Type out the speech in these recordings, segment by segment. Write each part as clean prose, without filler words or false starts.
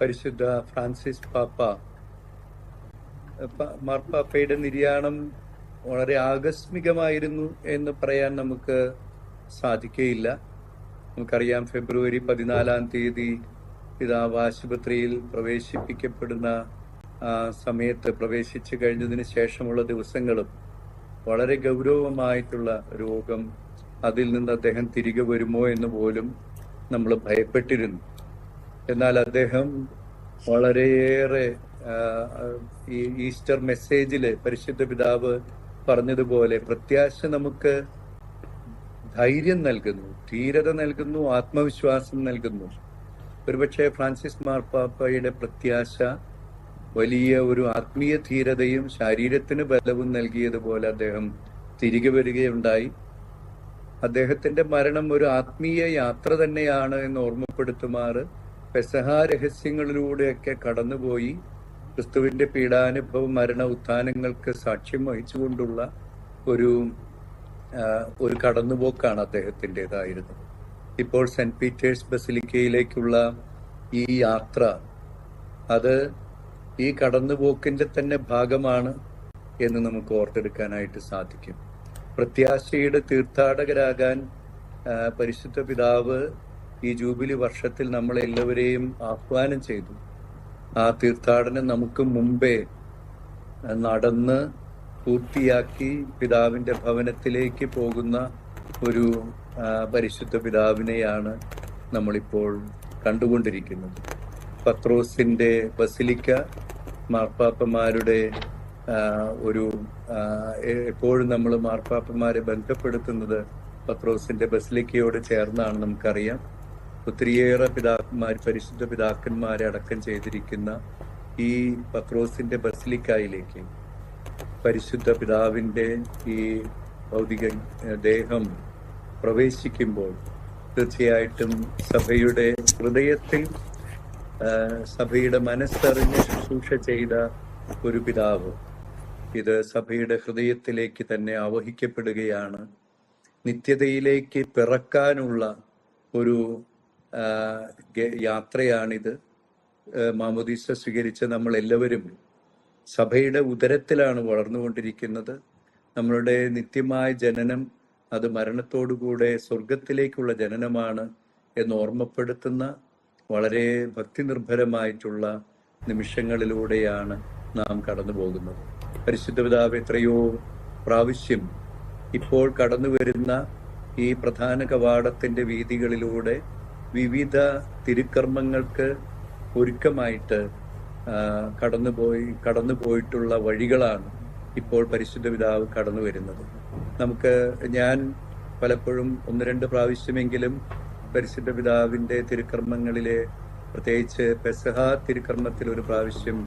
പരിശുദ്ധ ഫ്രാൻസിസ് മാർപ്പാപ്പയുടെ നിര്യാണം വളരെ ആകസ്മികമായിരുന്നു എന്ന് പറയാൻ നമുക്ക് സാധിക്കുകയില്ല. നമുക്കറിയാം, ഫെബ്രുവരി 14 പിതാവ് ആശുപത്രിയിൽ പ്രവേശിപ്പിക്കപ്പെടുന്ന സമയത്ത്, പ്രവേശിച്ചു കഴിഞ്ഞതിന് ശേഷമുള്ള ദിവസങ്ങളും വളരെ ഗൗരവമായിട്ടുള്ള രോഗം, അതിൽ നിന്ന് അദ്ദേഹം തിരികെ വരുമോ എന്ന് പോലും നമ്മൾ ഭയപ്പെട്ടിരുന്നു. എന്നാൽ അദ്ദേഹം വളരെയേറെ ഈ ഈസ്റ്റർ മെസ്സേജില് പരിശുദ്ധ പിതാവ് പറഞ്ഞതുപോലെ പ്രത്യാശ നമുക്ക് ധൈര്യം നൽകുന്നു, ധീരത നൽകുന്നു, ആത്മവിശ്വാസം നൽകുന്നു. ഒരുപക്ഷെ ഫ്രാൻസിസ് മാർപ്പാപ്പയുടെ പ്രത്യാശ വലിയ ഒരു ആത്മീയ ധീരതയും ശരീരത്തിന് ബലവും നൽകിയതുപോലെ അദ്ദേഹം തിരികെ വരികയുണ്ടായി. അദ്ദേഹത്തിന്റെ മരണം ഒരു ആത്മീയ യാത്ര തന്നെയാണ് എന്ന് ഓർമ്മപ്പെടുത്തുമാറ് പെസഹ രഹസ്യങ്ങളിലൂടെയൊക്കെ കടന്നുപോയി ക്രിസ്തുവിന്റെ പീഡാനുഭവം, മരണ ഉത്ഥാനങ്ങൾക്ക് സാക്ഷ്യം വഹിച്ചുകൊണ്ടുള്ള ഒരു കടന്നുപോക്കാണ് അദ്ദേഹത്തിൻ്റെതായിരുന്നത്. ഇപ്പോൾ സെന്റ് പീറ്റേഴ്സ് ബസിലിക്കയിലേക്കുള്ള ഈ യാത്ര, അത് ഈ കടന്നുപോക്കിന്റെ തന്നെ ഭാഗമാണ് എന്ന് നമുക്ക് ഓർത്തെടുക്കാനായിട്ട് സാധിക്കും. പ്രത്യാശയുടെ തീർത്ഥാടകരാകാൻ പരിശുദ്ധ പിതാവ് ഈ ജൂബിലി വർഷത്തിൽ നമ്മളെല്ലാവരെയും ആഹ്വാനം ചെയ്തു. ആ തീർത്ഥാടനം നമുക്ക് മുമ്പേ നടന്ന് പൂർത്തിയാക്കി പിതാവിന്റെ ഭവനത്തിലേക്ക് പോകുന്ന ഒരു പരിശുദ്ധ പിതാവിനെയാണ് നമ്മളിപ്പോൾ കണ്ടുകൊണ്ടിരിക്കുന്നത്. പത്രോസിന്റെ ബസിലിക്ക മാർപ്പാപ്പമാരുടെ എപ്പോഴും നമ്മൾ മാർപ്പാപ്പമാരെ ബന്ധപ്പെടുത്തുന്നത് പത്രോസിന്റെ ബസിലിക്കയോട് ചേർന്നാണ്. നമുക്കറിയാം, ഒത്തിരിയേറെ പരിശുദ്ധ പിതാക്കന്മാരെ അടക്കം ചെയ്തിരിക്കുന്ന ഈ പത്രോസിന്റെ ബസിലിക്കയിലേക്ക് പരിശുദ്ധ പിതാവിന്റെ ഈ ഭൗതിക ദേഹം പ്രവേശിക്കുമ്പോൾ തീർച്ചയായിട്ടും സഭയുടെ ഹൃദയത്തിൽ, സഭയുടെ മനസ്സറിഞ്ഞ് ശുശ്രൂഷ ചെയ്ത ഒരു പിതാവ് ഇത് സഭയുടെ ഹൃദയത്തിലേക്ക് തന്നെ ആവഹിക്കപ്പെടുകയാണ്. നിത്യതയിലേക്ക് പിറക്കാനുള്ള ഒരു യാത്രയാണിത്. മാമോദീസ സ്വീകരിച്ച നമ്മൾ എല്ലാവരും സഭയുടെ ഉദരത്തിലാണ് വളർന്നുകൊണ്ടിരിക്കുന്നത്. നമ്മളുടെ നിത്യമായ ജനനം അത് മരണത്തോടുകൂടെ സ്വർഗത്തിലേക്കുള്ള ജനനമാണ് എന്ന് ഓർമ്മപ്പെടുത്തുന്ന വളരെ ഭക്തിനിർഭരമായിട്ടുള്ള നിമിഷങ്ങളിലൂടെയാണ് നാം കടന്നു പോകുന്നത്. പരിശുദ്ധ പിതാവ് എത്രയോ പ്രാവശ്യം ഇപ്പോൾ കടന്നു വരുന്ന ഈ പ്രധാന കവാടത്തിന്റെ വീഥികളിലൂടെ വിവിധ തിരുക്കർമ്മങ്ങൾക്ക് ഒരുക്കമായിട്ട് കടന്നുപോയിട്ടുള്ള വഴികളാണ് ഇപ്പോൾ പരിശുദ്ധ പിതാവ് കടന്നു വരുന്നത്. ഞാൻ പലപ്പോഴും 1-2 പ്രാവശ്യമെങ്കിലും പരിശുദ്ധ പിതാവിന്റെ തിരുക്കർമ്മങ്ങളിലെ, പ്രത്യേകിച്ച് പെസഹ തിരുക്കർമ്മത്തിൽ ഒരു പ്രാവശ്യം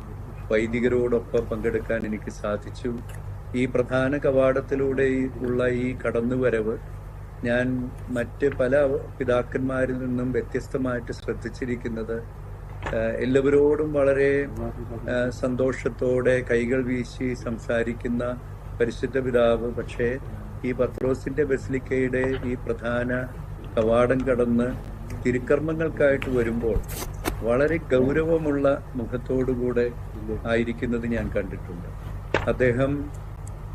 വൈദികരോടൊപ്പം പങ്കെടുക്കാൻ എനിക്ക് സാധിച്ചു. ഈ പ്രധാന കവാടത്തിലൂടെ ഉള്ള ഈ കടന്നുവരവ് ഞാൻ മറ്റ് പല പിതാക്കന്മാരിൽ നിന്നും വ്യത്യസ്തമായിട്ട് ശ്രദ്ധിച്ചിരിക്കുന്നത്, എല്ലാവരോടും വളരെ സന്തോഷത്തോടെ കൈകൾ വീശി സംസാരിക്കുന്ന പരിശുദ്ധ പിതാവ്, പക്ഷേ ഈ പത്രോസിന്റെ ബസിലിക്കയുടെ ഈ പ്രധാന കവാടം കടന്ന് തിരുക്കർമ്മങ്ങൾക്കായിട്ട് വരുമ്പോൾ വളരെ ഗൗരവമുള്ള മുഖത്തോടുകൂടെ ആയിരിക്കുന്നത് ഞാൻ കണ്ടിട്ടുണ്ട്. അദ്ദേഹം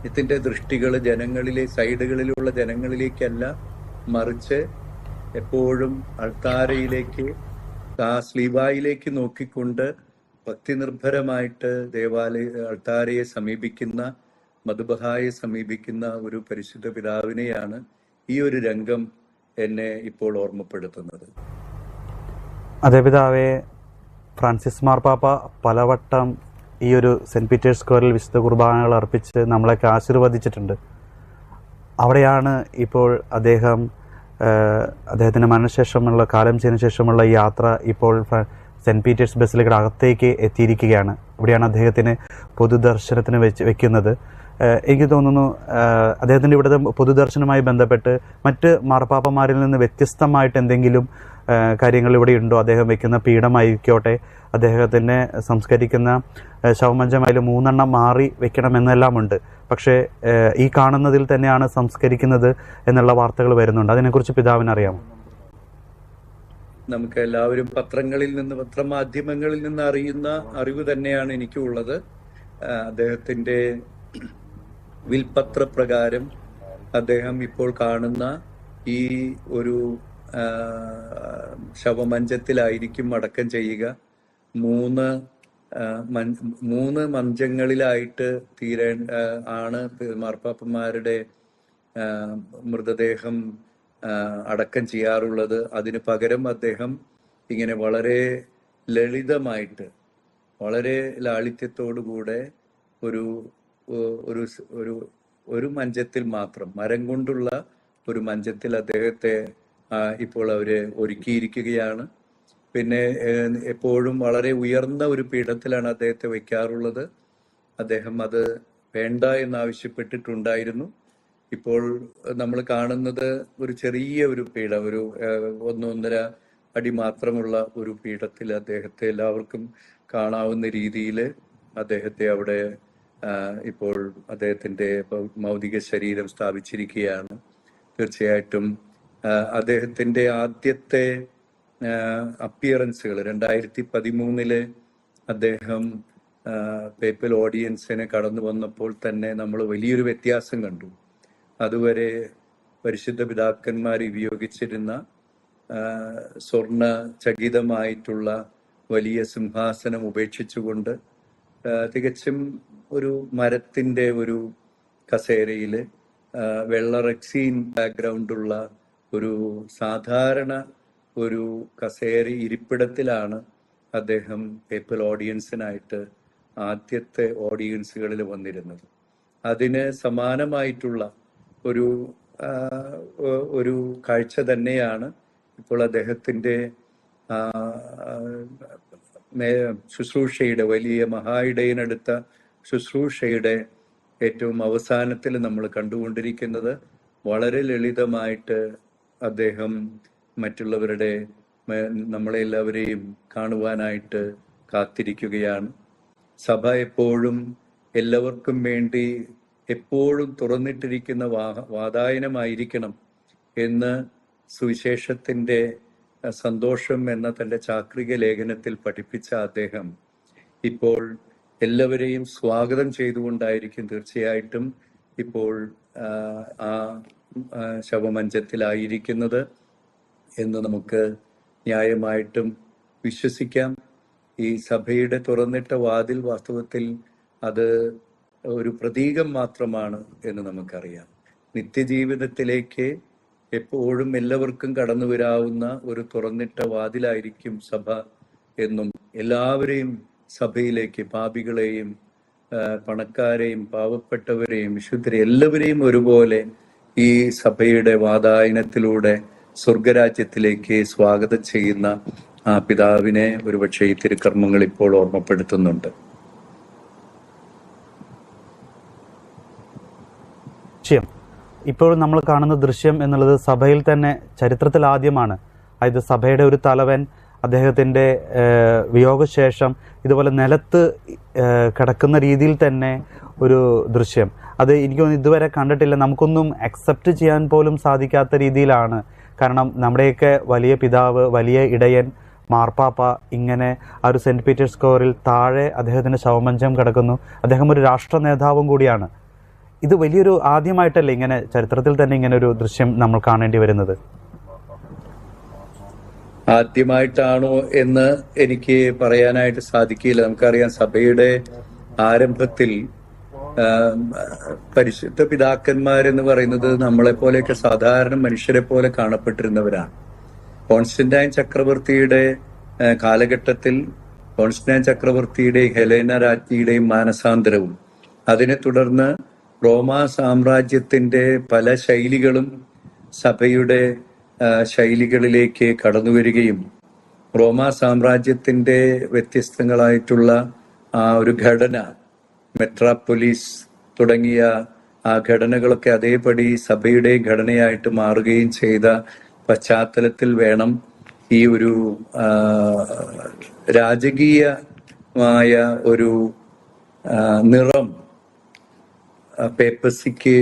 ഇതിന്റെ ദൃഷ്ടികൾ സൈഡുകളിലുള്ള ജനങ്ങളിലേക്കല്ല, മറിച്ച് എപ്പോഴും അൾത്താരയിലേക്ക്, സ്ലീബായിലേക്ക് നോക്കിക്കൊണ്ട് ഭക്തിനിർഭരമായിട്ട് അൾത്താരയെ സമീപിക്കുന്ന, മധുബഹായെ സമീപിക്കുന്ന ഒരു പരിശുദ്ധ പിതാവിനെയാണ് ഈ ഒരു രംഗം എന്നെ ഇപ്പോൾ ഓർമ്മപ്പെടുത്തുന്നത്. അതേ പിതാവെ, ഫ്രാൻസിസ് മാർപ്പാപ്പ പലവട്ടം ഈ ഒരു സെന്റ് പീറ്റേഴ്സ് സ്ക്വയറിൽ വിശുദ്ധ കുർബാനകൾ അർപ്പിച്ച് നമ്മളൊക്കെ ആശീർവദിച്ചിട്ടുണ്ട്. അവിടെയാണ് ഇപ്പോൾ അദ്ദേഹത്തിന്റെ മരണശേഷമുള്ള കാലം ചെയ്തതിനു ശേഷമുള്ള യാത്ര ഇപ്പോൾ സെന്റ് പീറ്റേഴ്സ് ബസിലിക്കയുടെ അകത്തേക്ക് എത്തിയിരിക്കുകയാണ്. ഇവിടെയാണ് അദ്ദേഹത്തിന് പൊതുദർശനത്തിന് വെക്കുന്നത്. എനിക്ക് തോന്നുന്നു അദ്ദേഹത്തിന്റെ ഇവിടുത്തെ പൊതുദർശനവുമായി ബന്ധപ്പെട്ട് മറ്റ് മാർപ്പാപ്പമാരിൽ നിന്ന് വ്യത്യസ്തമായിട്ട് എന്തെങ്കിലും കാര്യങ്ങൾ ഇവിടെ ഉണ്ടോ? അദ്ദേഹം വെക്കുന്ന പീഠമായിരിക്കോട്ടെ, അദ്ദേഹത്തിനെ സംസ്കരിക്കുന്ന ശവമഞ്ചമായാലും 3 മാറി വെക്കണമെന്നെല്ലാം ഉണ്ട്. പക്ഷേ ഈ കാണുന്നതിൽ തന്നെയാണ് സംസ്കരിക്കുന്നത് എന്നുള്ള വാർത്തകൾ വരുന്നുണ്ട്. അതിനെക്കുറിച്ച് പിതാവിന് അറിയാമോ? നമുക്ക് എല്ലാവരും പത്രമാധ്യമങ്ങളിൽ നിന്ന് അറിയുന്ന അറിവ് തന്നെയാണ് എനിക്കുള്ളത്. അദ്ദേഹത്തിന്റെ വിൽപത്ര പ്രകാരം അദ്ദേഹം ഇപ്പോൾ കാണുന്ന ഈ ഒരു ശവമഞ്ചത്തിലായിരിക്കും അടക്കം ചെയ്യുക. മൂന്ന് മഞ്ചങ്ങളിലായിട്ട് ആണ് മാർപ്പാപ്പന്മാരുടെ മൃതദേഹം അടക്കം ചെയ്യാറുള്ളത്. അതിന് പകരം അദ്ദേഹം ഇങ്ങനെ വളരെ ലളിതമായിട്ട്, വളരെ ലാളിത്യത്തോടുകൂടെ ഒരു ഒരു ഒരു ഒരു മഞ്ചത്തിൽ മാത്രം, മരം കൊണ്ടുള്ള ഒരു മഞ്ചത്തിൽ അദ്ദേഹത്തെ ഇപ്പോൾ അവര് ഒരുക്കിയിരിക്കുകയാണ്. പിന്നെ എപ്പോഴും വളരെ ഉയർന്ന ഒരു പീഠത്തിലാണ് അദ്ദേഹത്തെ വയ്ക്കാറുള്ളത്. അദ്ദേഹം അത് വേണ്ട എന്നാവശ്യപ്പെട്ടിട്ടുണ്ടായിരുന്നു. ഇപ്പോൾ നമ്മൾ കാണുന്നത് ഒരു ചെറിയ ഒരു പീഠം, ഒരു 1-1.5 അടി മാത്രമുള്ള ഒരു പീഠത്തിൽ അദ്ദേഹത്തെ എല്ലാവർക്കും കാണാവുന്ന രീതിയിൽ അദ്ദേഹത്തെ അവിടെ ഇപ്പോൾ അദ്ദേഹത്തിന്റെ ഭൗതിക ശരീരം സ്ഥാപിച്ചിരിക്കുകയാണ്. തീർച്ചയായിട്ടും അദ്ദേഹത്തിന്റെ ആദ്യത്തെ അപ്പിയറൻസുകൾ 2013 അദ്ദേഹം പേപ്പൽ ഓഡിയൻസിനെ കടന്നു വന്നപ്പോൾ തന്നെ നമ്മൾ വലിയൊരു വ്യത്യാസം കണ്ടു. അതുവരെ പരിശുദ്ധ പിതാക്കന്മാർ ഉപയോഗിച്ചിരുന്ന സ്വർണ്ണ ചകിതമായിട്ടുള്ള വലിയ സിംഹാസനം ഉപേക്ഷിച്ചുകൊണ്ട് തികച്ചും ഒരു മരത്തിന്റെ ഒരു കസേരയിൽ വെള്ള റെക്സീൻ ബാക്ക്ഗ്രൗണ്ടുള്ള ഒരു സാധാരണ ഒരു കസേര ഇരിപ്പിടത്തിലാണ് അദ്ദേഹം പേപ്പൽ ഓഡിയൻസിനായിട്ട് ആദ്യത്തെ ഓഡിയൻസുകളിൽ വന്നിരുന്നത്. അതിന് സമാനമായിട്ടുള്ള ഒരു കാഴ്ച തന്നെയാണ് ഇപ്പോൾ അദ്ദേഹത്തിന്റെ ശുശ്രൂഷയുടെ, വലിയ മഹായിടയനടുത്ത ശുശ്രൂഷയുടെ ഏറ്റവും അവസാനത്തിൽ നമ്മൾ കണ്ടുകൊണ്ടിരിക്കുന്നത്. വളരെ ലളിതമായിട്ട് അദ്ദേഹം മറ്റുള്ളവരുടെ, നമ്മളെല്ലാവരെയും കാണുവാനായിട്ട് കാത്തിരിക്കുകയാണ്. സഭ എപ്പോഴും എല്ലാവർക്കും വേണ്ടി എപ്പോഴും തുറന്നിട്ടിരിക്കുന്ന വാതായനമായിരിക്കണം എന്ന് സുവിശേഷത്തിന്റെ സന്തോഷം എന്ന തന്റെ ചാക്രിക ലേഖനത്തിൽ പഠിപ്പിച്ച അദ്ദേഹം ഇപ്പോൾ എല്ലാവരെയും സ്വാഗതം ചെയ്തുകൊണ്ടായിരിക്കും തീർച്ചയായിട്ടും ഇപ്പോൾ ആ ശവമഞ്ചത്തിലായിരിക്കുന്നത് എന്ന് നമുക്ക് ന്യായമായിട്ടും വിശ്വസിക്കാം. ഈ സഭയുടെ തുറന്നിട്ട വാതിൽ വാസ്തവത്തിൽ അത് ഒരു പ്രതീകം മാത്രമാണ് എന്ന് നമുക്കറിയാം. നിത്യജീവിതത്തിലേക്ക് എപ്പോഴും എല്ലാവർക്കും കടന്നു വരാവുന്ന ഒരു തുറന്നിട്ട വാതിലായിരിക്കും സഭ എന്നും എല്ലാവരെയും സഭയിലേക്ക്, പാപികളെയും പണക്കാരെയും പാവപ്പെട്ടവരെയും വിശുദ്ധരെ എല്ലാവരെയും ഒരുപോലെ ഈ സഭയുടെ വാതായനത്തിലൂടെ സ്വർഗരാജ്യത്തിലേക്ക് സ്വാഗതം ചെയ്യുന്ന ആ പിതാവിനെ ഒരുപക്ഷെ ഈ തിരുക്കർമ്മങ്ങൾ ഇപ്പോൾ ഓർമ്മപ്പെടുത്തുന്നുണ്ട്. ഇപ്പോൾ നമ്മൾ കാണുന്ന ദൃശ്യം എന്നുള്ളത് സഭയിൽ തന്നെ ചരിത്രത്തിൽ ആദ്യമാണ്. അതായത് സഭയുടെ ഒരു തലവൻ അദ്ദേഹത്തിന്റെ വിയോഗശേഷം ഇതുപോലെ നിലത്ത് കിടക്കുന്ന രീതിയിൽ തന്നെ ഒരു ദൃശ്യം, അത് എനിക്കൊന്നും ഇതുവരെ കണ്ടിട്ടില്ല. നമുക്കൊന്നും അക്സെപ്റ്റ് ചെയ്യാൻ പോലും സാധിക്കാത്ത രീതിയിലാണ്. കാരണം നമ്മുടെയൊക്കെ വലിയ പിതാവ്, വലിയ ഇടയൻ മാർപ്പാപ്പ ഇങ്ങനെ ആ ഒരു സെന്റ് പീറ്റേഴ്സ് സ്ക്വയറിൽ താഴെ അദ്ദേഹത്തിന്റെ ശവമഞ്ചം കിടക്കുന്നു. അദ്ദേഹം ഒരു രാഷ്ട്ര നേതാവും കൂടിയാണ്. ഇത് വലിയൊരു ആദ്യമായിട്ടല്ലേ ഇങ്ങനെ ചരിത്രത്തിൽ തന്നെ ഇങ്ങനെ ഒരു ദൃശ്യം നമ്മൾ കാണേണ്ടി വരുന്നത്? ആദ്യമായിട്ടാണോ എന്ന് എനിക്ക് പറയാനായിട്ട് സാധിക്കില്ല. നമുക്കറിയാം, സഭയുടെ ആരംഭത്തിൽ പരിശുദ്ധ പിതാക്കന്മാരെന്ന് പറയുന്നത് നമ്മളെ പോലെയൊക്കെ സാധാരണ മനുഷ്യരെ പോലെ കാണപ്പെട്ടിരുന്നവരാണ്. കോൺസ്റ്റന്റൈൻ ചക്രവർത്തിയുടെ കാലഘട്ടത്തിൽ കോൺസ്റ്റന്റൈൻ ചക്രവർത്തിയുടെയും ഹെലേന രാജ്ഞിയുടെയും മാനസാന്തരവും അതിനെ തുടർന്ന് റോമാ സാമ്രാജ്യത്തിന്റെ പല ശൈലികളും സഭയുടെ ശൈലികളിലേക്ക് കടന്നു വരികയും റോമാ സാമ്രാജ്യത്തിന്റെ വ്യത്യസ്തങ്ങളായിട്ടുള്ള ആ ഒരു ഘടന, മെട്രാപ്പൊലീസ് തുടങ്ങിയ ആ ഘടനകളൊക്കെ അതേപടി സഭയുടെ ഘടനയായിട്ട് മാറുകയും ചെയ്ത പശ്ചാത്തലത്തിൽ വേണം ഈ ഒരു രാജകീയമായ ഒരു നിറം പേപ്പസിക്ക്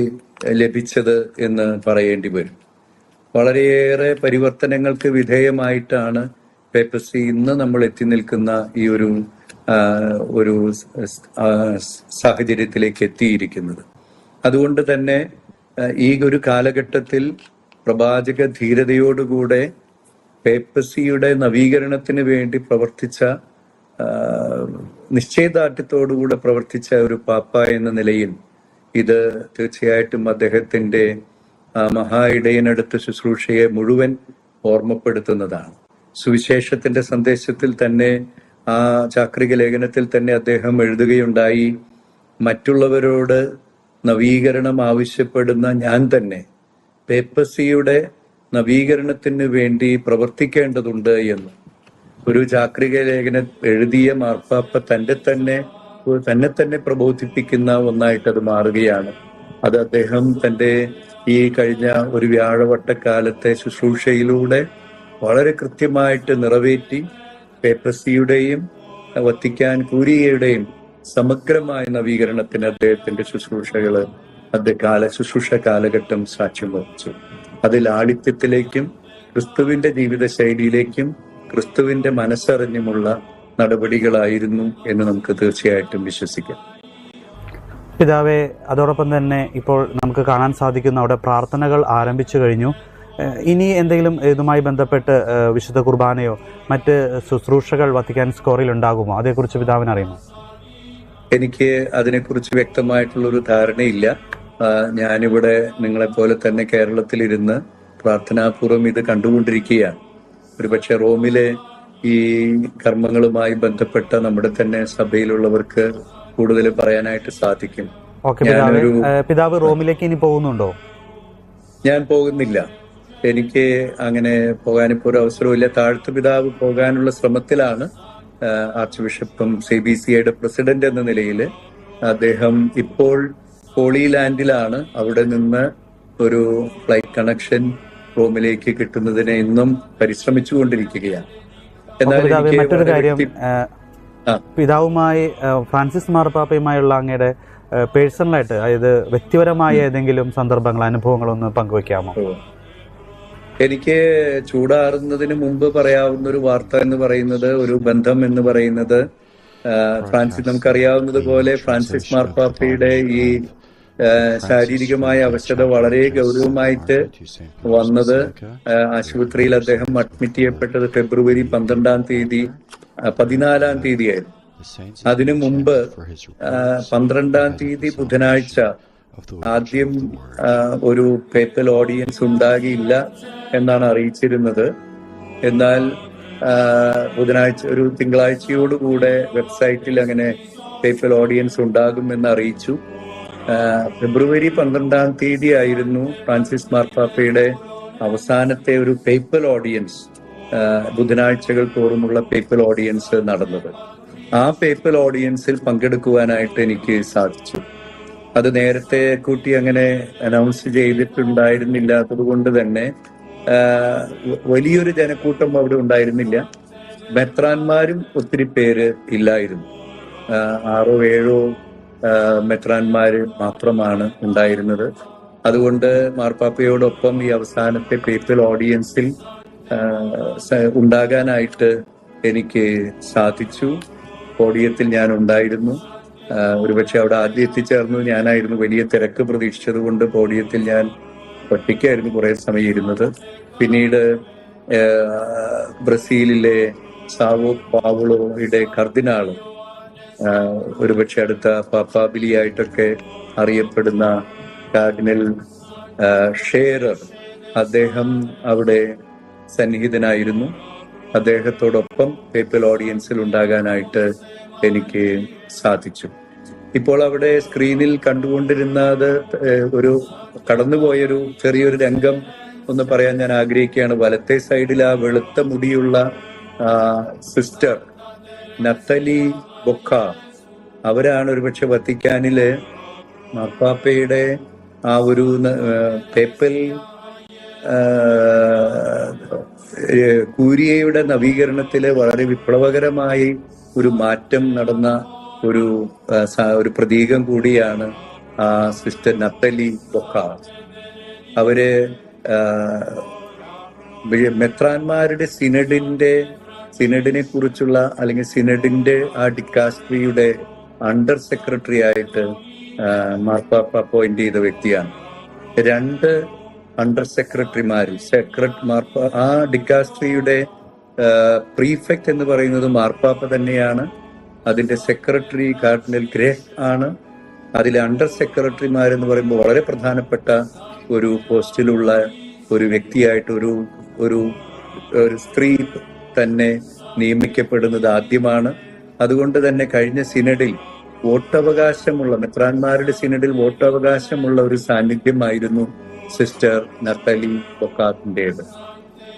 ലഭിച്ചത് എന്ന് പറയേണ്ടി വരും. വളരെയേറെ പരിവർത്തനങ്ങൾക്ക് വിധേയമായിട്ടാണ് പേപ്പസി ഇന്ന് നമ്മൾ എത്തി നിൽക്കുന്ന ഈ ഒരു സാഹചര്യത്തിലേക്ക് എത്തിയിരിക്കുന്നത്. അതുകൊണ്ട് തന്നെ ഈ ഒരു കാലഘട്ടത്തിൽ പ്രവാചക ധീരതയോടുകൂടെ പേപ്പസിയുടെ നവീകരണത്തിന് വേണ്ടി പ്രവർത്തിച്ച, നിശ്ചയദാർഢ്യത്തോടുകൂടെ പ്രവർത്തിച്ച ഒരു പാപ്പ എന്ന നിലയിൽ ഇത് തീർച്ചയായിട്ടും അദ്ദേഹത്തിന്റെ മഹാ ഇടയനടുത്ത ശുശ്രൂഷയെ മുഴുവൻ ഓർമ്മപ്പെടുത്തുന്നതാണ്. സുവിശേഷത്തിന്റെ സന്ദേശത്തിൽ തന്നെ, ആ ചാക്രിക ലേഖനത്തിൽ തന്നെ അദ്ദേഹം എഴുതുകയുണ്ടായി, മറ്റുള്ളവരോട് നവീകരണം ആവശ്യപ്പെടുന്ന ഞാൻ തന്നെ പേപ്പസിയുടെ നവീകരണത്തിന് വേണ്ടി പ്രവർത്തിക്കേണ്ടതുണ്ട് എന്ന്. ഒരു ചാക്രിക ലേഖനം എഴുതിയ മാർപ്പാപ്പ തന്നെ തന്നെ പ്രബോധിപ്പിക്കുന്ന ഒന്നായിട്ട് അത് മാറുകയാണ്. അത് അദ്ദേഹം തന്റെ ഈ കഴിഞ്ഞ ഒരു വ്യാഴവട്ടക്കാലത്തെ ശുശ്രൂഷയിലൂടെ വളരെ കൃത്യമായിട്ട് നിറവേറ്റി പേപ്പസിയുടെയും വത്തിക്കാൻ കൂരിയയുടെയും സമഗ്രമായ നവീകരണത്തിന് അദ്ദേഹത്തിന്റെ ശുശ്രൂഷ കാലഘട്ടം സാക്ഷ്യം വഹിച്ചു. അത് ലാളിത്യത്തിലേക്കും ക്രിസ്തുവിന്റെ ജീവിത ശൈലിയിലേക്കും ക്രിസ്തുവിന്റെ മനസ്സറിഞ്ഞുമുള്ള നടപടികളായിരുന്നു എന്ന് നമുക്ക് തീർച്ചയായിട്ടും വിശ്വസിക്കാം. പിതാവേ, അതോടൊപ്പം തന്നെ ഇപ്പോൾ നമുക്ക് കാണാൻ സാധിക്കുന്ന അവിടെ പ്രാർത്ഥനകൾ ആരംഭിച്ചു കഴിഞ്ഞു. ഇനി എന്തെങ്കിലും ഇതുമായി ബന്ധപ്പെട്ട് വിശുദ്ധ കുർബാനയോ മറ്റ് ശുശ്രൂഷകൾ വത്തിക്കാൻ സ്കോറിൽ ഉണ്ടാകുമോ? അതേക്കുറിച്ച് പിതാവിന് അറിയുമോ? എനിക്ക് അതിനെക്കുറിച്ച് വ്യക്തമായിട്ടുള്ളൊരു ധാരണയില്ല. ഞാനിവിടെ നിങ്ങളെപ്പോലെ തന്നെ കേരളത്തിലിരുന്ന് പ്രാർത്ഥനാപൂർവ്വം ഇത് കണ്ടുകൊണ്ടിരിക്കുകയാണ്. ഒരുപക്ഷെ റോമിലെ ഈ കർമ്മങ്ങളുമായി ബന്ധപ്പെട്ട നമ്മുടെ തന്നെ സഭയിലുള്ളവർക്ക് കൂടുതൽ പറയാനായിട്ട് സാധിക്കും. പിതാവ് റോമിലേക്ക് ഇനി പോകുന്നുണ്ടോ? ഞാൻ പോകുന്നില്ല. എനിക്ക് അങ്ങനെ പോകാനിപ്പോ ഒരു അവസരമില്ല. താഴ്ത്തു പിതാവ് പോകാനുള്ള ശ്രമത്തിലാണ്. ആർച്ച് ബിഷപ്പും CBCIയുടെ പ്രസിഡന്റ് എന്ന നിലയിൽ അദ്ദേഹം ഇപ്പോൾ ഹോളി ലാൻഡിലാണ്. അവിടെ നിന്ന് ഒരു ഫ്ലൈറ്റ് കണക്ഷൻ റോമിലേക്ക് കിട്ടുന്നതിന് ഇന്നും പരിശ്രമിച്ചുകൊണ്ടിരിക്കുകയാണ്. എന്നാൽ മറ്റൊരു കാര്യം, പിതാവുമായി ഫ്രാൻസിസ് മാർപ്പാപ്പയുമായുള്ള അങ്ങയുടെ പേഴ്സണലായിട്ട്, അതായത് വ്യക്തിപരമായ ഏതെങ്കിലും സന്ദർഭങ്ങൾ, അനുഭവങ്ങളൊന്ന് പങ്കുവെക്കാമോ? എനിക്ക് ചൂടാറുന്നതിന് മുമ്പ് പറയാവുന്ന ഒരു വാർത്ത എന്ന് പറയുന്നത്, ഒരു ബന്ധം എന്ന് പറയുന്നത്, നമുക്കറിയാവുന്നത് പോലെ ഫ്രാൻസിസ് മാർപ്പാപ്പയുടെ ഈ ശാരീരികമായ അവശത വളരെ ഗൗരവമായിട്ട് വന്നത്, ആശുപത്രിയിൽ അദ്ദേഹം അഡ്മിറ്റ് ചെയ്യപ്പെട്ടത് ഫെബ്രുവരി 14 തീയതിയായിരുന്നു. അതിനു മുമ്പ് 12 ബുധനാഴ്ച ആദ്യം ഒരു പേപ്പൽ ഓഡിയൻസ് ഉണ്ടാകില്ല എന്നാണ് അറിയിച്ചിരുന്നത്. എന്നാൽ ബുധനാഴ്ച, ഒരു തിങ്കളാഴ്ചയോടുകൂടെ വെബ്സൈറ്റിൽ അങ്ങനെ പേപ്പൽ ഓഡിയൻസ് ഉണ്ടാകുമെന്ന് അറിയിച്ചു. ഫെബ്രുവരി 12 ആയിരുന്നു ഫ്രാൻസിസ് മാർപ്പാപ്പയുടെ അവസാനത്തെ ഒരു പേപ്പൽ ഓഡിയൻസ്, ബുധനാഴ്ചകൾ തോറുമുള്ള പേപ്പൽ ഓഡിയൻസ് നടന്നത്. ആ പേപ്പൽ ഓഡിയൻസിൽ പങ്കെടുക്കുവാനായിട്ട് എനിക്ക് സാധിച്ചു. അത് നേരത്തെ കൂട്ടി അങ്ങനെ അനൗൺസ് ചെയ്തിട്ടുണ്ടായിരുന്നില്ലാത്തത് കൊണ്ട് തന്നെ വലിയൊരു ജനക്കൂട്ടം അവിടെ ഉണ്ടായിരുന്നില്ല. മെത്രാന്മാരും ഒത്തിരി പേര് ഇല്ലായിരുന്നു. 6-7 മെത്രാന്മാര് മാത്രമാണ് ഉണ്ടായിരുന്നത്. അതുകൊണ്ട് മാർപ്പാപ്പയോടൊപ്പം ഈ അവസാനത്തെ പേപ്പൽ ഓഡിയൻസിൽ ഉണ്ടാകാനായിട്ട് എനിക്ക് സാധിച്ചു. പോഡിയത്തിൽ ഞാൻ ഉണ്ടായിരുന്നു. ഒരുപക്ഷെ അവിടെ ആദ്യം എത്തിച്ചേർന്നത് ഞാനായിരുന്നു. വലിയ തിരക്ക് പ്രതീക്ഷിച്ചത് കൊണ്ട് പോഡിയത്തിൽ ഞാൻ ഒറ്റയ്ക്കായിരുന്നു കുറെ സമയം ഇരുന്നത്. പിന്നീട് ബ്രസീലിലെ സാവോ പാവുളോയുടെ കർദിനാള്, ഒരുപക്ഷെ അടുത്ത പാപ്പാബിലിയായിട്ടൊക്കെ അറിയപ്പെടുന്ന കാർഡിനൽ ഷേറർ, അദ്ദേഹം അവിടെ സന്നിഹിതനായിരുന്നു. അദ്ദേഹത്തോടൊപ്പം പേപ്പൽ ഓഡിയൻസിൽ ഉണ്ടാകാനായിട്ട് എനിക്ക് സാധിച്ചു. ഇപ്പോൾ അവിടെ സ്ക്രീനിൽ കണ്ടുകൊണ്ടിരുന്നത് ഒരു കടന്നുപോയൊരു ചെറിയൊരു രംഗം ഒന്ന് പറയാൻ ഞാൻ ആഗ്രഹിക്കുകയാണ്. വലത്തെ സൈഡിൽ ആ വെളുത്ത മുടിയുള്ള സിസ്റ്റർ നത്തലി ബൊക്ക, അവരാണ് ഒരുപക്ഷെ വത്തിക്കാനില് മാർപ്പാപ്പയുടെ ആ ഒരു പേപ്പൽ കൂരിയയുടെ നവീകരണത്തില് വളരെ വിപ്ലവകരമായി ഒരു മാറ്റം നടന്ന ഒരു പ്രതീകം കൂടിയാണ് സിസ്റ്റർ നത്തലി ബൊക്ക. അവര് മെത്രാന്മാരുടെ സിനഡിനെ കുറിച്ചുള്ള അല്ലെങ്കിൽ സിനഡിന്റെ ആ ഡിക്കാസ്ട്രിയുടെ അണ്ടർ സെക്രട്ടറി ആയിട്ട് മാർപ്പാപ്പ അപ്പോയിന്റ് ചെയ്ത വ്യക്തിയാണ്. 2 അണ്ടർ സെക്രട്ടറിമാര് ആ ഡിക്കാസ്ട്രിയുടെ പ്രീഫെക്ട് എന്ന് പറയുന്നത് മാർപ്പാപ്പ തന്നെയാണ്. അതിന്റെ സെക്രട്ടറി കാർഡിനൽ ഗ്രേഫ് ആണ്. അതിലെ അണ്ടർ സെക്രട്ടറിമാരെന്ന് പറയുമ്പോൾ വളരെ പ്രധാനപ്പെട്ട ഒരു പോസ്റ്റിലുള്ള ഒരു വ്യക്തിയായിട്ട് ഒരു സ്ത്രീ തന്നെ നിയമിക്കപ്പെടുന്നത് ആദ്യമാണ്. അതുകൊണ്ട് തന്നെ കഴിഞ്ഞ സിനഡിൽ മെത്രാന്മാരുടെ സിനഡിൽ വോട്ടവകാശമുള്ള ഒരു സാന്നിധ്യമായിരുന്നു സിസ്റ്റർ നത്തലി ബൊക്കാത്തിൻ്റെത്.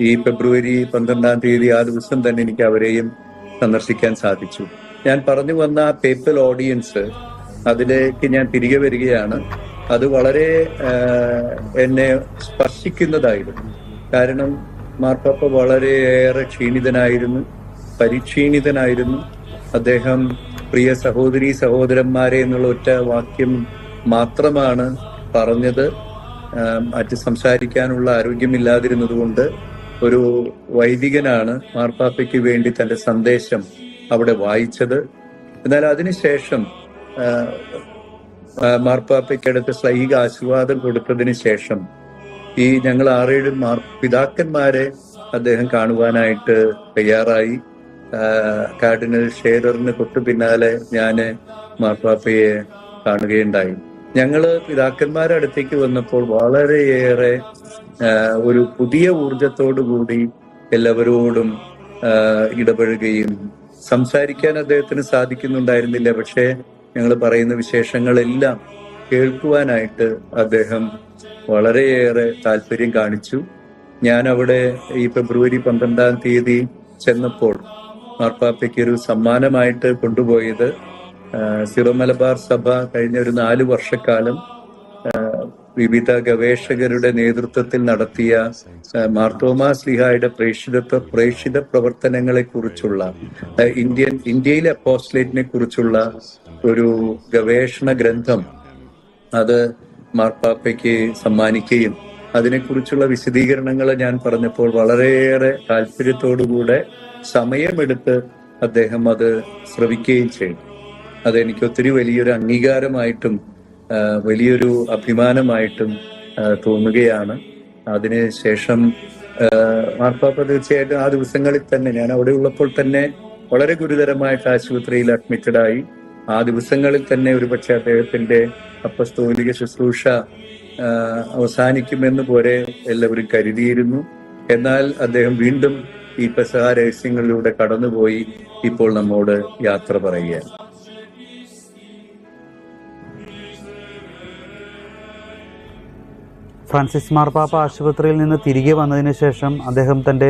ഈ ഫെബ്രുവരി 12-ാം തീയതി ആ ദിവസം തന്നെ എനിക്ക് അവരെയും സന്ദർശിക്കാൻ സാധിച്ചു. ഞാൻ പറഞ്ഞു വന്ന ആ പേപ്പൽ ഓഡിയൻസ്, അതിലേക്ക് ഞാൻ തിരികെ വരികയാണ്. അത് വളരെ എന്നെ സ്പർശിക്കുന്നതായിരുന്നു. കാരണം മാർപ്പാപ്പ വളരെയേറെ പരിക്ഷീണിതനായിരുന്നു. അദ്ദേഹം പ്രിയ സഹോദരീ സഹോദരന്മാരെ എന്നുള്ള ഒറ്റ വാക്യം മാത്രമാണ് പറഞ്ഞത്. മറ്റ് സംസാരിക്കാനുള്ള ആരോഗ്യമില്ലാതിരുന്നത് കൊണ്ട് ഒരു വൈദികനാണ് മാർപ്പാപ്പയ്ക്ക് വേണ്ടി തന്റെ സന്ദേശം അവിടെ വായിച്ചത്. എന്നാൽ അതിനുശേഷം മാർപ്പാപ്പയ്ക്കടുത്ത് ശ്ലൈഹിക ആശീർവാദം കൊടുത്തതിന് ശേഷം ഈ ഞങ്ങൾ 6-7 പിതാക്കന്മാരെ അദ്ദേഹം കാണുവാനായിട്ട് തയ്യാറായി. കാർഡിനൽ ഷേററിന് തൊട്ടു പിന്നാലെ ഞാന് മാർപ്പാപ്പയെ കാണുകയുണ്ടായി. ഞങ്ങള് പിതാക്കന്മാരുടെ അടുത്തേക്ക് വന്നപ്പോൾ വളരെയേറെ ഒരു പുതിയ ഊർജത്തോടു കൂടി എല്ലാവരോടും ഇടപഴകുകയും സംസാരിക്കാൻ അദ്ദേഹത്തിന് സാധിക്കുന്നുണ്ടായിരുന്നില്ല. പക്ഷേ ഞങ്ങൾ പറയുന്ന വിശേഷങ്ങളെല്ലാം കേൾക്കുവാനായിട്ട് അദ്ദേഹം വളരെയേറെ താല്പര്യം കാണിച്ചു. ഞാൻ അവിടെ ഈ ഫെബ്രുവരി 12-ാം തീയതി ചെന്നപ്പോൾ മാർപ്പാപ്പയ്ക്ക് ഒരു സമ്മാനമായിട്ട് കൊണ്ടുപോയത് സിറോ മലബാർ സഭ കഴിഞ്ഞ ഒരു 4 വർഷക്കാലം വിവിധ ഗവേഷകരുടെ നേതൃത്വത്തിൽ നടത്തിയ മാർത്തോമാ ശ്ലീഹായുടെ പ്രേക്ഷിത പ്രവർത്തനങ്ങളെ കുറിച്ചുള്ള ഇന്ത്യയിലെ അപ്പോസ്റ്റലേറ്റിനെ കുറിച്ചുള്ള ഒരു ഗവേഷണ ഗ്രന്ഥം അത് മാർപ്പാപ്പയ്ക്ക് സമ്മാനിക്കുകയും അതിനെക്കുറിച്ചുള്ള വിശദീകരണങ്ങൾ ഞാൻ പറഞ്ഞപ്പോൾ വളരെയേറെ താല്പര്യത്തോടുകൂടെ സമയമെടുത്ത് അദ്ദേഹം അത് ശ്രവിക്കുകയും ചെയ്തു. അതെനിക്ക് ഒത്തിരി വലിയൊരു അംഗീകാരമായിട്ടും വലിയൊരു അഭിമാനമായിട്ടും തോന്നുകയാണ്. അതിനുശേഷം മാർപ്പാപ്പ തീർച്ചയായിട്ടും ആ ദിവസങ്ങളിൽ തന്നെ, ഞാൻ അവിടെ ഉള്ളപ്പോൾ തന്നെ വളരെ ഗുരുതരമായിട്ട് ആശുപത്രിയിൽ അഡ്മിറ്റഡായി. ആ ദിവസങ്ങളിൽ തന്നെ ഒരുപക്ഷെ അദ്ദേഹത്തിന്റെ അപ്പസ്തോലിക ശുശ്രൂഷ അവസാനിക്കുമെന്ന് പോലെ എല്ലാവരും കരുതിയിരുന്നു. എന്നാൽ അദ്ദേഹം വീണ്ടും ഈ പെസഹ രഹസ്യങ്ങളിലൂടെ കടന്നുപോയി ഇപ്പോൾ നമ്മോട് യാത്ര പറയുകയാണ്. ഫ്രാൻസിസ് മാർപ്പാപ്പ ആശുപത്രിയിൽ നിന്ന് തിരികെ വന്നതിന് ശേഷം അദ്ദേഹം തൻ്റെ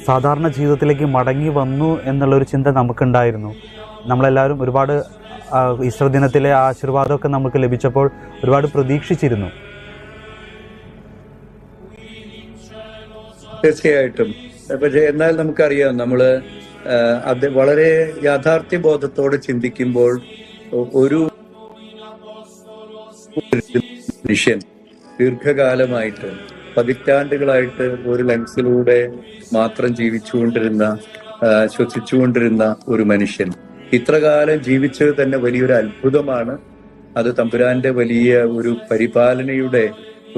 സാധാരണ ജീവിതത്തിലേക്ക് മടങ്ങി വന്നു എന്നുള്ളൊരു ചിന്ത നമുക്കുണ്ടായിരുന്നു. നമ്മളെല്ലാവരും ഒരുപാട് ഈസ്റ്റർ ദിനത്തിലെ ആശീർവാദമൊക്കെ നമുക്ക് ലഭിച്ചപ്പോൾ ഒരുപാട് പ്രതീക്ഷിച്ചിരുന്നു. തീർച്ചയായിട്ടും. പക്ഷേ എന്നാൽ നമുക്കറിയാം, നമ്മള് അത് വളരെ യാഥാർത്ഥ്യ ബോധത്തോടെ ചിന്തിക്കുമ്പോൾ ഒരു മനുഷ്യൻ ദീർഘകാലമായിട്ട് പതിറ്റാണ്ടുകളായിട്ട് ഒരു ലെൻസിലൂടെ മാത്രം ശ്വസിച്ചുകൊണ്ടിരുന്ന ഒരു മനുഷ്യൻ ഇത്രകാലം ജീവിച്ചത് തന്നെ വലിയൊരു അത്ഭുതമാണ്. അത് തമ്പുരാന്റെ വലിയ ഒരു പരിപാലനയുടെ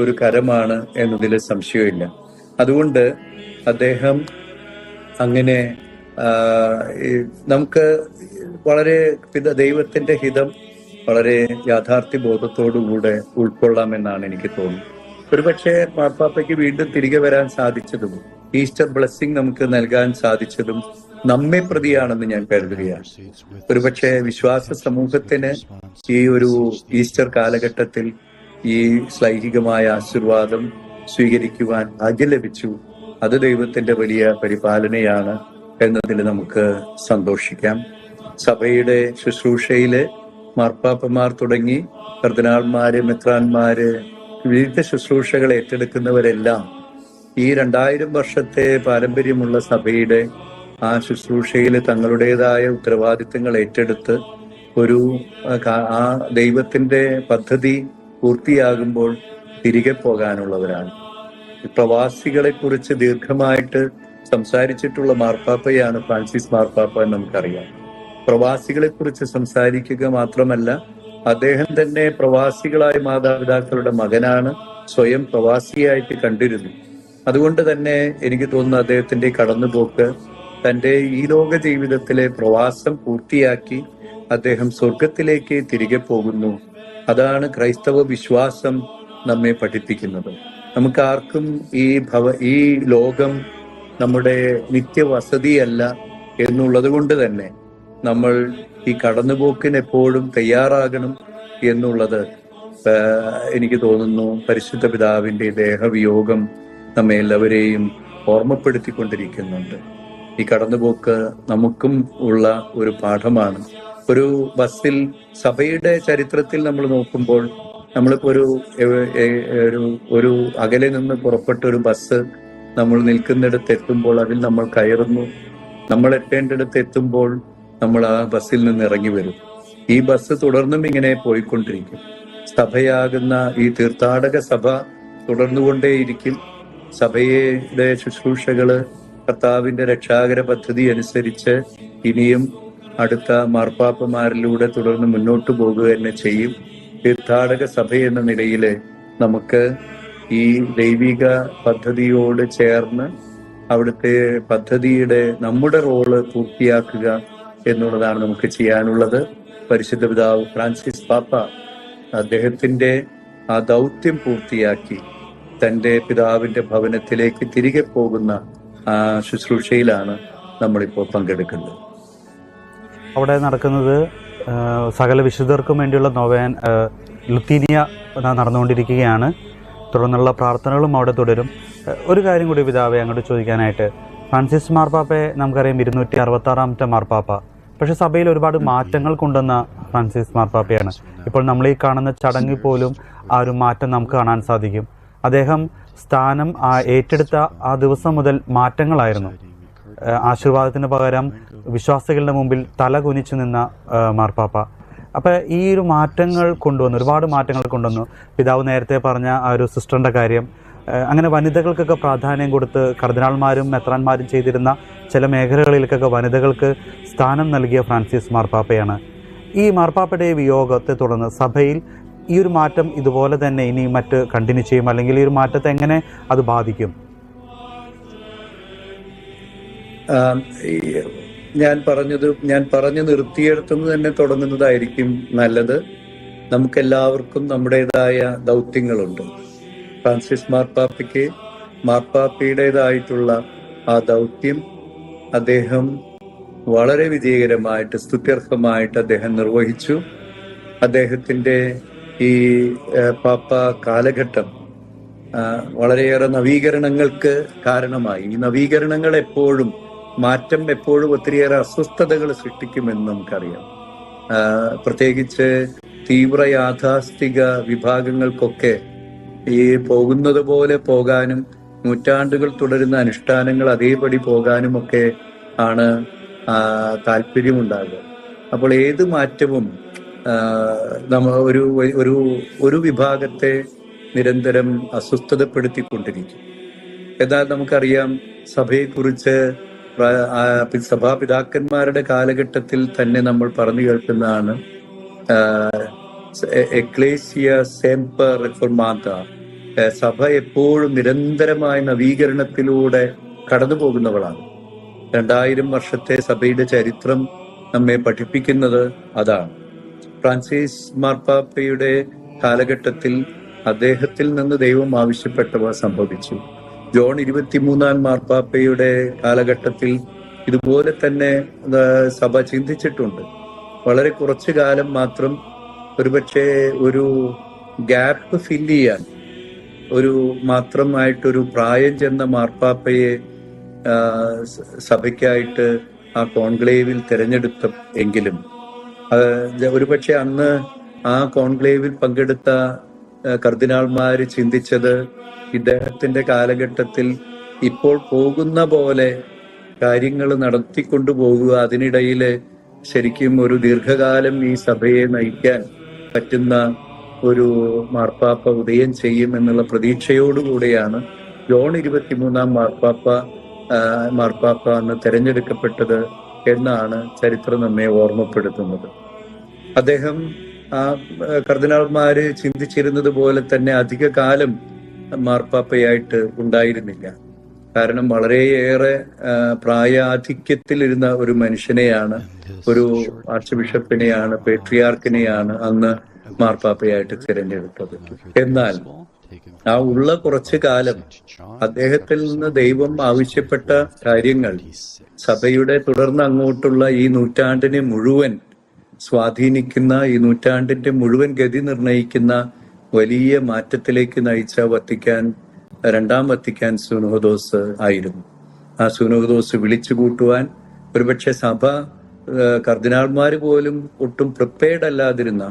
ഒരു കരമാണ് എന്നതിൽ സംശയമില്ല. അതുകൊണ്ട് അദ്ദേഹം അങ്ങനെ നമുക്ക് വളരെ ദൈവത്തിന്റെ ഹിതം വളരെ യാഥാർത്ഥ്യ ബോധത്തോടുകൂടെ ഉൾക്കൊള്ളാമെന്നാണ് എനിക്ക് തോന്നുന്നത്. ഒരുപക്ഷെ മാർപ്പാപ്പയ്ക്ക് വീണ്ടും തിരികെ വരാൻ സാധിച്ചതും ഈസ്റ്റർ ബ്ലെസ്സിങ് നമുക്ക് നൽകാൻ സാധിച്ചതും നമ്മെ പ്രതിയാണെന്ന് ഞാൻ കരുതുകയാണ്. ഒരുപക്ഷെ വിശ്വാസ സമൂഹത്തിന് ഈ ഒരു ഈസ്റ്റർ കാലഘട്ടത്തിൽ ഈ ശ്ലൈഹികമായ ആശീർവാദം സ്വീകരിക്കുവാൻ ഭാഗ്യം ലഭിച്ചു. അത് ദൈവത്തിന്റെ വലിയ പരിപാലനയാണ് എന്നതിൽ നമുക്ക് സന്തോഷിക്കാം. സഭയുടെ ശുശ്രൂഷയില് മാർപ്പാപ്പമാർ തുടങ്ങി കർദിനാൾമാര്, മെത്രാന്മാര്, വിവിധ ശുശ്രൂഷകൾ ഏറ്റെടുക്കുന്നവരെല്ലാം ഈ 2000 വർഷത്തെ പാരമ്പര്യമുള്ള സഭയുടെ ആ ശുശ്രൂഷയിൽ തങ്ങളുടേതായ ഉത്തരവാദിത്തങ്ങൾ ഏറ്റെടുത്ത് ആ ദൈവത്തിന്റെ പദ്ധതി പൂർത്തിയാകുമ്പോൾ തിരികെ പോകാനുള്ളവരാണ്. പ്രവാസികളെ കുറിച്ച് ദീർഘമായിട്ട് സംസാരിച്ചിട്ടുള്ള മാർപ്പാപ്പയാണ് ഫ്രാൻസിസ് മാർപ്പാപ്പ എന്ന് നമുക്കറിയാം. പ്രവാസികളെ കുറിച്ച് സംസാരിക്കുക മാത്രമല്ല, അദ്ദേഹം തന്നെ പ്രവാസികളായ മാതാപിതാക്കളുടെ മകനാണ്, സ്വയം പ്രവാസിയായിട്ട് കണ്ടിരുന്നു. അതുകൊണ്ട് തന്നെ എനിക്ക് തോന്നുന്നു അദ്ദേഹത്തിന്റെ കടന്നുപോക്ക് തന്റെ ഈ ലോക ജീവിതത്തിലെ പ്രവാസം പൂർത്തിയാക്കി അദ്ദേഹം സ്വർഗത്തിലേക്ക് തിരികെ പോകുന്നു. അതാണ് ക്രൈസ്തവ വിശ്വാസം നമ്മെ പഠിപ്പിക്കുന്നത്. നമുക്ക് ആർക്കും ഈ ലോകം നമ്മുടെ നിത്യവസതിയല്ല എന്നുള്ളത് കൊണ്ട് തന്നെ നമ്മൾ ഈ കടന്നുപോക്കിന് എപ്പോഴും തയ്യാറാകണം എന്നുള്ളത് എനിക്ക് തോന്നുന്നു പരിശുദ്ധ പിതാവിന്റെ ദേഹവിയോഗം നമ്മെ എല്ലാവരെയും ഓർമ്മപ്പെടുത്തിക്കൊണ്ടിരിക്കുന്നുണ്ട്. ഈ കടന്നുപോക്ക് നമുക്കും ഉള്ള ഒരു പാഠമാണ്. ഒരു ബസ്സിൽ സഭയുടെ ചരിത്രത്തിൽ നമ്മൾ നോക്കുമ്പോൾ, നമ്മളിപ്പോ ഒരു അകലെ നിന്ന് പുറപ്പെട്ട ഒരു ബസ് നമ്മൾ നിൽക്കുന്നിടത്ത് എത്തുമ്പോൾ അതിൽ നമ്മൾ കയറുന്നു. നമ്മൾ എത്തേണ്ടിടത്ത് എത്തുമ്പോൾ നമ്മൾ ആ ബസ്സിൽ നിന്ന് ഇറങ്ങി വരും. ഈ ബസ് തുടർന്നും ഇങ്ങനെ പോയിക്കൊണ്ടിരിക്കും. സഭയാകുന്ന ഈ തീർത്ഥാടക സഭ തുടർന്നുകൊണ്ടേയിരിക്കും. സഭയുടെ ശുശ്രൂഷകള് കർത്താവിന്റെ രക്ഷാകര പദ്ധതി അനുസരിച്ച് ഇനിയും അടുത്ത മാർപ്പാപ്പമാരിലൂടെ തുടർന്ന് മുന്നോട്ട് പോകുക തന്നെ ചെയ്യും. തീർത്ഥാടക സഭ എന്ന നിലയിൽ നമുക്ക് ഈ ദൈവിക പദ്ധതിയോട് ചേർന്ന് അവിടുത്തെ പദ്ധതിയുടെ നമ്മുടെ റോള് പൂർത്തിയാക്കുക എന്നുള്ളതാണ് നമുക്ക് ചെയ്യാനുള്ളത്. പരിശുദ്ധ പിതാവ് ഫ്രാൻസിസ് പാപ്പ അദ്ദേഹത്തിന്റെ ആ ദൗത്യം പൂർത്തിയാക്കി തന്റെ പിതാവിന്റെ ഭവനത്തിലേക്ക് തിരികെ പോകുന്ന ആ ശുശ്രൂഷയിലാണ് നമ്മളിപ്പോൾ പങ്കെടുക്കുന്നത്. അവിടെ നടക്കുന്നത് സകല വിശുദ്ധർക്കും വേണ്ടിയുള്ള നൊവേൻ ലുത്തീനിയ നടന്നുകൊണ്ടിരിക്കുകയാണ്. തുടർന്നുള്ള പ്രാർത്ഥനകളും അവിടെ തുടരും. ഒരു കാര്യം കൂടി പിതാവെ അങ്ങോട്ട് ചോദിക്കാനായിട്ട്, ഫ്രാൻസിസ് മാർപ്പാപ്പയെ നമുക്കറിയാം 266-ാമത്തെ മാർപ്പാപ്പ. പക്ഷെ സഭയിൽ ഒരുപാട് മാറ്റങ്ങൾ കൊണ്ടുവന്ന ഫ്രാൻസിസ് മാർപ്പാപ്പയാണ്. ഇപ്പോൾ നമ്മൾ ഈ കാണുന്ന ചടങ്ങിൽ പോലും ആ ഒരു മാറ്റം നമുക്ക് കാണാൻ സാധിക്കും. അദ്ദേഹം സ്ഥാനം ഏറ്റെടുത്ത ആ ദിവസം മുതൽ മാറ്റങ്ങളായിരുന്നു. ആശീർവാദത്തിന് പകരം വിശ്വാസികളുടെ മുമ്പിൽ തല കുനിച്ചു നിന്ന മാർപ്പാപ്പ. അപ്പൊ ഈ ഒരു മാറ്റങ്ങൾ കൊണ്ടുവന്നു, ഒരുപാട് മാറ്റങ്ങൾ കൊണ്ടുവന്നു. പിതാവ് നേരത്തെ പറഞ്ഞ ആ ഒരു സിസ്റ്ററിന്റെ കാര്യം, അങ്ങനെ വനിതകൾക്കൊക്കെ പ്രാധാന്യം കൊടുത്ത് കർദിനാൾമാരും മെത്രാന്മാരും ചെയ്തിരുന്ന ചില മേഖലകളിലേക്കൊക്കെ വനിതകൾക്ക് സ്ഥാനം നൽകിയ ഫ്രാൻസിസ് മാർപ്പാപ്പയാണ്. ഈ മാർപ്പാപ്പയുടെ വിയോഗത്തെ തുടർന്ന് സഭയിൽ ഈ ഒരു മാറ്റം ഇതുപോലെ തന്നെ ഇനി മറ്റ് കണ്ടിന്യൂ ചെയ്യും, അല്ലെങ്കിൽ ഈ ഒരു മാറ്റത്തെ എങ്ങനെ അത് ബാധിക്കും? ഞാൻ പറഞ്ഞു നിർത്തിയെടുത്തുനിന്ന് തന്നെ തുടങ്ങുന്നതായിരിക്കും നല്ലത്. നമുക്കെല്ലാവർക്കും നമ്മുടേതായ ദൗത്യങ്ങളുണ്ട്. ഫ്രാൻസിസ് മാർപ്പാപ്പയ്ക്ക് മാർപ്പാപ്പയുടേതായിട്ടുള്ള ആ ദൗത്യം അദ്ദേഹം വളരെ വിജയകരമായിട്ട്, സ്തുത്യർഹമായിട്ട് അദ്ദേഹം നിർവഹിച്ചു. അദ്ദേഹത്തിന്റെ ഈ പാപ്പ കാലഘട്ടം വളരെയേറെ നവീകരണങ്ങൾക്ക് കാരണമായി. ഈ നവീകരണങ്ങൾ എപ്പോഴും, മാറ്റം എപ്പോഴും ഒത്തിരിയേറെ അസ്വസ്ഥതകൾ സൃഷ്ടിക്കുമെന്ന് നമുക്കറിയാം. പ്രത്യേകിച്ച് തീവ്ര യാഥാസ്ഥിക വിഭാഗങ്ങൾക്കൊക്കെ ഈ പോകുന്നത് പോലെ പോകാനും നൂറ്റാണ്ടുകൾ തുടരുന്ന അനുഷ്ഠാനങ്ങൾ അതേപടി പോകാനും ഒക്കെ ആണ് താല്പര്യമുണ്ടാകുക. അപ്പോൾ ഏത് മാറ്റവും ഒരു വിഭാഗത്തെ നിരന്തരം അസ്വസ്ഥതപ്പെടുത്തിക്കൊണ്ടിരിക്കും. എന്നാൽ നമുക്കറിയാം, സഭയെക്കുറിച്ച് സഭാപിതാക്കന്മാരുടെ കാലഘട്ടത്തിൽ തന്നെ നമ്മൾ പറഞ്ഞു കേൾക്കുന്നതാണ് എക്ലേസിയ സെംപർ റിഫോർമാത. സഭ എപ്പോഴും നിരന്തരമായ നവീകരണത്തിലൂടെ കടന്നു പോകുന്നവളാണ്. 2000 വർഷത്തെ സഭയുടെ ചരിത്രം നമ്മെ പഠിപ്പിക്കുന്നത് അതാണ്. ഫ്രാൻസിസ് മാർപ്പാപ്പയുടെ കാലഘട്ടത്തിൽ അദ്ദേഹത്തിൽ നിന്ന് ദൈവം ആവശ്യപ്പെട്ടവ സംഭവിച്ചു. ജോൺ 23-ാം മാർപ്പാപ്പയുടെ കാലഘട്ടത്തിൽ ഇതുപോലെ തന്നെ സഭ ചിന്തിച്ചിട്ടുണ്ട്. വളരെ കുറച്ചു കാലം മാത്രം, ഒരുപക്ഷെ ഒരു ഗ്യാപ്പ് ഫില്ല് ചെയ്യാൻ മാത്രമായിട്ടൊരു പ്രായം ചെന്ന മാർപ്പാപ്പയെ സഭയ്ക്കായിട്ട് ആ കോൺക്ലേവിൽ തിരഞ്ഞെടുത്ത എങ്കിലും ഒരുപക്ഷെ അന്ന് ആ കോൺക്ലേവിൽ പങ്കെടുത്ത കർദിനാൾമാര് ചിന്തിച്ചത്, ഇദ്ദേഹത്തിന്റെ കാലഘട്ടത്തിൽ ഇപ്പോൾ പോകുന്ന പോലെ കാര്യങ്ങൾ നടത്തിക്കൊണ്ടു പോകുക, അതിനിടയില് ശരിക്കും ഒരു ദീർഘകാലം ഈ സഭയെ നയിക്കാൻ പറ്റുന്ന ഒരു മാർപ്പാപ്പ ഉദയം ചെയ്യും എന്നുള്ള പ്രതീക്ഷയോടുകൂടിയാണ് ജോൺ 23-ാം മാർപ്പാപ്പ അന്ന് തെരഞ്ഞെടുക്കപ്പെട്ടത് എന്നാണ് ചരിത്രം നമ്മെ ഓർമ്മപ്പെടുത്തുന്നത്. അദ്ദേഹം ആ കർദിനാൾമാര് ചിന്തിച്ചിരുന്നത് പോലെ തന്നെ അധിക കാലം മാർപ്പാപ്പയായിട്ട് ഉണ്ടായിരുന്നില്ല. കാരണം വളരെയേറെ പ്രായാധിക്യത്തിലിരുന്ന ഒരു മനുഷ്യനെയാണ്, ഒരു ആർച്ച് ബിഷപ്പിനെയാണ്, പേട്രിയാർക്കിനെയാണ് അന്ന് മാർപ്പാപ്പയായിട്ട് തിരഞ്ഞെടുത്തത്. എന്നാൽ ആ ഉള്ള കുറച്ചു കാലം അദ്ദേഹത്തിൽ നിന്ന് ദൈവം ആവശ്യപ്പെട്ട കാര്യങ്ങൾ സഭയുടെ തുടർന്ന് അങ്ങോട്ടുള്ള ഈ നൂറ്റാണ്ടിനെ മുഴുവൻ സ്വാധീനിക്കുന്ന, ഈ നൂറ്റാണ്ടിന്റെ മുഴുവൻ ഗതി നിർണയിക്കുന്ന വലിയ മാറ്റത്തിലേക്ക് നയിച്ച രണ്ടാം വത്തിക്കാൻ സുനോദോസ് ആയിരുന്നു. ആ സുനോദോസ് വിളിച്ചു കൂട്ടുവാൻ ഒരുപക്ഷെ സഭ, കർദിനാൾമാര് പോലും ഒട്ടും പ്രിപ്പയർഡ് അല്ലാതിരുന്ന,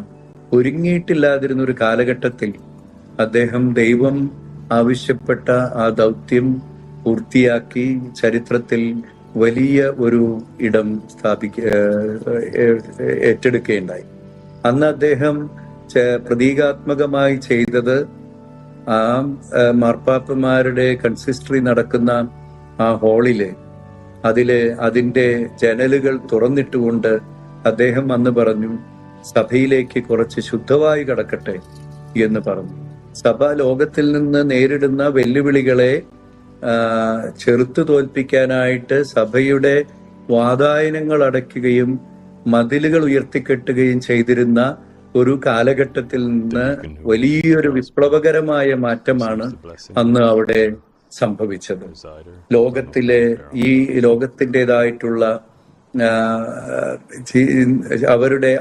ഒരുങ്ങിയിട്ടില്ലാതിരുന്ന ഒരു കാലഘട്ടത്തിൽ അദ്ദേഹം ദൈവം ആവശ്യപ്പെട്ട ആ ദൗത്യം പൂർത്തിയാക്കി ചരിത്രത്തിൽ വലിയ ഒരു ഇടം ഏറ്റെടുക്കുകയുണ്ടായി. അന്ന് അദ്ദേഹം പ്രതീകാത്മകമായി ചെയ്തത് ആ മാർപ്പാപ്പമാരുടെ കൺസിസ്റ്ററി നടക്കുന്ന ആ ഹാളില് അതിന്റെ ജനലുകൾ തുറന്നിട്ടുകൊണ്ട് അദ്ദേഹം അന്ന് പറഞ്ഞു, സഭയിലേക്ക് കുറച്ച് ശുദ്ധമായി കടക്കട്ടെ എന്ന് പറഞ്ഞു. സഭ ലോകത്തിൽ നിന്ന് നേരിടുന്ന വെല്ലുവിളികളെ ചെറുത്തു തോൽപ്പിക്കാനായിട്ട് സഭയുടെ വാതായനങ്ങൾ അടയ്ക്കുകയും മതിലുകൾ ഉയർത്തിക്കെട്ടുകയും ചെയ്തിരുന്ന ഒരു കാലഘട്ടത്തിൽ നിന്ന് വലിയൊരു വിപ്ലവകരമായ മാറ്റമാണ് അന്ന് അവിടെ സംഭവിച്ചത്. ലോകത്തിൻ്റെതായിട്ടുള്ള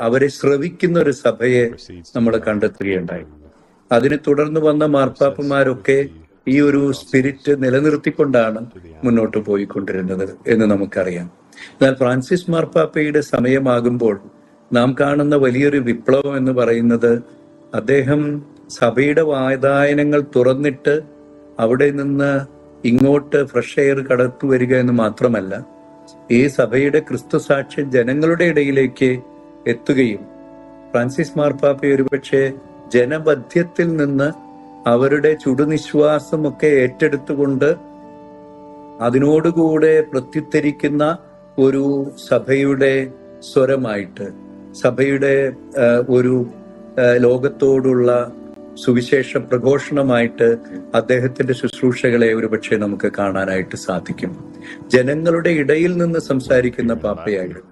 അവരെ ശ്രവിക്കുന്ന ഒരു സഭയെ നമ്മൾ കണ്ടെത്തുകയുണ്ടായി. അതിനെ തുടർന്ന് വന്ന മാർപ്പാപ്പമാരൊക്കെ ഈ ഒരു സ്പിരിറ്റ് നിലനിർത്തിക്കൊണ്ടാണ് മുന്നോട്ട് പോയിക്കൊണ്ടിരുന്നത് എന്ന് നമുക്കറിയാം. എന്നാൽ ഫ്രാൻസിസ് മാർപ്പാപ്പയുടെ സമയമാകുമ്പോൾ നാം കാണുന്ന വലിയൊരു വിപ്ലവം എന്ന് പറയുന്നത് അദ്ദേഹം സഭയുടെ വാതായനങ്ങൾ തുറന്നിട്ട് അവിടെ നിന്ന് ഇങ്ങോട്ട് ഫ്രഷ് എയർ കടത്തു വരിക എന്ന് മാത്രമല്ല, ഈ സഭയുടെ ക്രിസ്തു സാക്ഷ്യം ജനങ്ങളുടെ ഇടയിലേക്ക് എത്തുകയും ഫ്രാൻസിസ് മാർപ്പാപ്പ ഒരുപക്ഷെ ജനമധ്യത്തിൽ നിന്ന് അവരുടെ ചുടുനിശ്വാസമൊക്കെ ഏറ്റെടുത്തുകൊണ്ട് അതിനോടുകൂടെ പ്രത്യുത്തരിക്കുന്ന ഒരു സഭയുടെ സ്വരമായിട്ട്, സഭയുടെ ഒരു ലോകത്തോടുള്ള സുവിശേഷ പ്രഘോഷണമായിട്ട് അദ്ദേഹത്തിന്റെ ശുശ്രൂഷകളെ ഒരുപക്ഷെ നമുക്ക് കാണാനായിട്ട് സാധിക്കും. ജനങ്ങളുടെ ഇടയിൽ നിന്ന് സംസാരിക്കുന്ന പാപ്പയായിരുന്നു.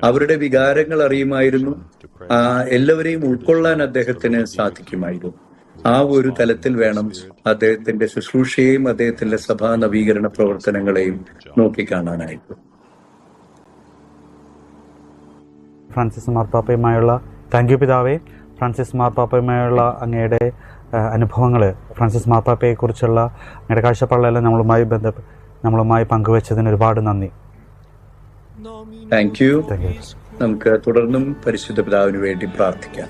അവരുടെ വികാരങ്ങൾ അറിയുമായിരുന്നു. എല്ലാവരെയും ഉൾക്കൊള്ളാൻ അദ്ദേഹത്തിന് സാധിക്കുമായിരുന്നു. ആ ഒരു തലത്തിൽ വേണം അദ്ദേഹത്തിന്റെ ശുശ്രൂഷയെയും അദ്ദേഹത്തിന്റെ സഭാ നവീകരണ പ്രവർത്തനങ്ങളെയും നോക്കിക്കാണാനായിട്ട്. ഫ്രാൻസിസ് മാർപ്പാപ്പയുമായുള്ള താങ്ക് യു പിതാവേ. ഫ്രാൻസിസ് മാർപ്പാപ്പയുമായുള്ള അങ്ങയുടെ അനുഭവങ്ങൾ, ഫ്രാൻസിസ് മാർപ്പാപ്പയെക്കുറിച്ചുള്ള അങ്ങയുടെ കാഴ്ചപ്പാടുകളെല്ലാം നമ്മളുമായി പങ്കുവച്ചതിന് ഒരുപാട് നന്ദി. Thank you. നമുക്ക് തുടർന്നും പരിശുദ്ധ പിതാവിന് വേണ്ടി പ്രാർത്ഥിക്കാം.